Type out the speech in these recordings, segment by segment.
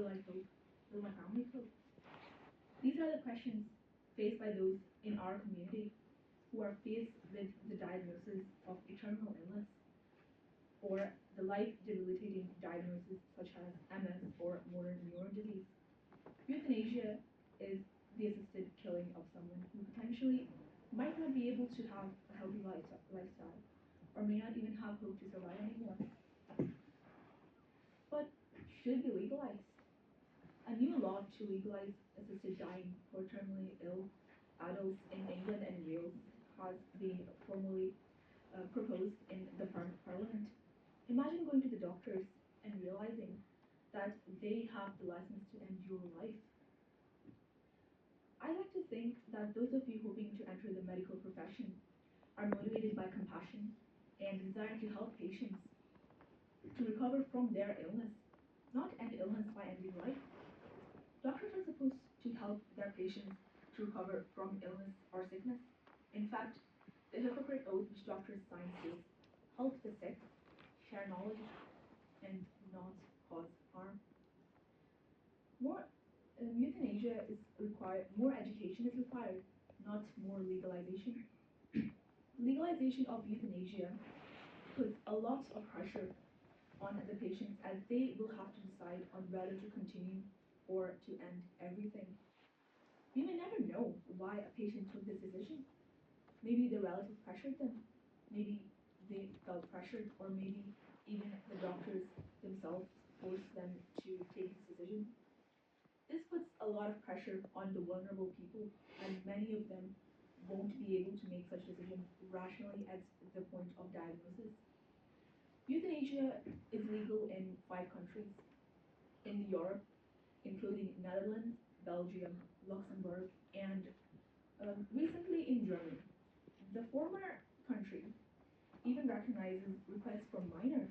I cope? Will my family cope? These are the questions faced by those in our community who are faced with the diagnosis of terminal illness or the life-debilitating diagnosis such as MS or motor neuron disease. Euthanasia is the assisted killing of someone who potentially might not be able to have a healthy lifestyle or may not even have hope to survive anymore. But should it be legalized? A new law to legalize assisted dying for terminally ill adults in England and Wales has been formally proposed in the Parliament. Imagine going to the doctors and realizing that they have the license to end your life. I like to think that those of you hoping to enter the medical profession are motivated by compassion and desire to help patients to recover from their illness, not end illness by ending life. Doctors are supposed to help their patients to recover from illness or sickness. In fact, the Hippocratic Oath which doctors sign says, help the sick, share knowledge, and not cause harm. More euthanasia is required, more education is required, not more legalization. Legalization of euthanasia puts a lot of pressure on the patients as they will have to decide on whether to continue or to end everything. You may never know why a patient took this decision. Maybe the relative pressured them, maybe they felt pressured, or maybe even the doctors themselves forced them to take this decision. This puts a lot of pressure on the vulnerable people, and many of them won't be able to make such decisions rationally at the point of diagnosis. Euthanasia is legal in 5 countries in Europe, including Netherlands, Belgium, Luxembourg, and recently in Germany. The former country even recognizes requests from minors.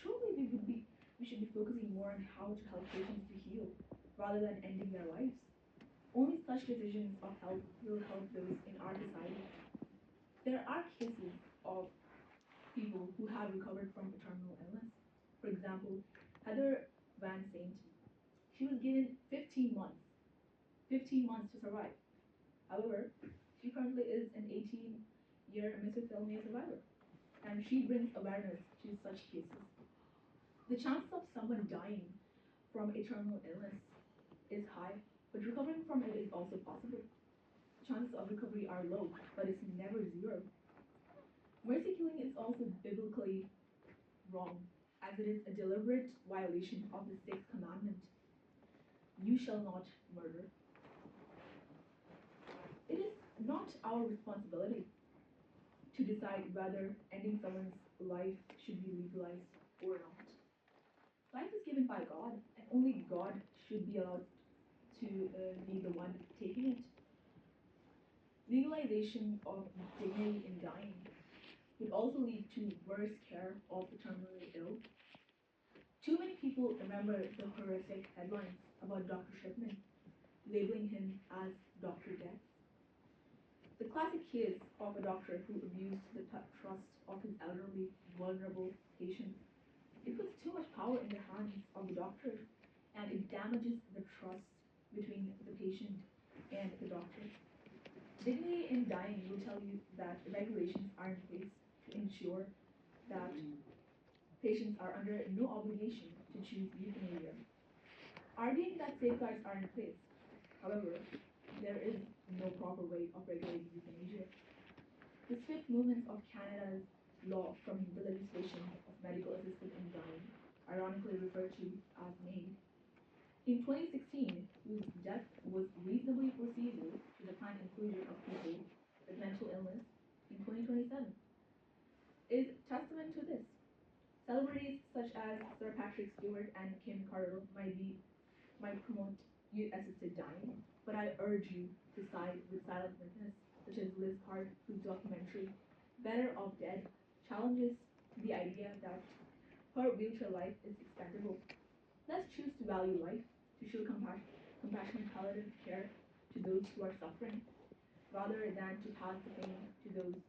Surely we should be focusing more on how to help patients to heal rather than ending their lives. Only such decisions of help will help those in our society. There are cases of people who have recovered from a terminal illness. For example, Heather Van Saint, she was given 15 months to survive. However, she currently is an 18-year mesothelioma survivor, and she brings awareness to such cases. The chance of someone dying from a terminal illness is high, but recovering from it is also possible. Chances of recovery are low, but it's never zero. Mercy killing is also biblically wrong, as it is a deliberate violation of the 6th commandment. You shall not murder. It is not our responsibility to decide whether ending someone's life should be legalized or not. Life is given by God, and only God should be allowed to be the one taking it. Legalization of dignity in dying would also lead to worse care of the terminally ill. Too many people remember the horrific headlines about Dr. Shipman, labeling him as Dr. Death. The classic case of a doctor who abused the trust of his elderly, vulnerable patients. It puts too much power in the hands of the doctor, and it damages the trust between the patient and the doctor. Dignity in dying will tell you that regulations are in place to ensure that patients are under no obligation to choose euthanasia, arguing that safeguards are in place. However, there is no proper way of regulating euthanasia. The swift movements of Canada's law from the legislation of medical assisted in dying, ironically referred to as MAID, in 2016, whose death was reasonably foreseeable to the planned inclusion of people with mental illness in 2027, is testament to this. Celebrities such as Sir Patrick Stewart and Kim Carter might promote assisted dying, but I urge you to side with silent witness such as Liz Hart, whose documentary Better Off Dead challenges the idea that her wheelchair life is expendable. Let's choose to value life, to show compassionate palliative care to those who are suffering, rather than to pass the pain to those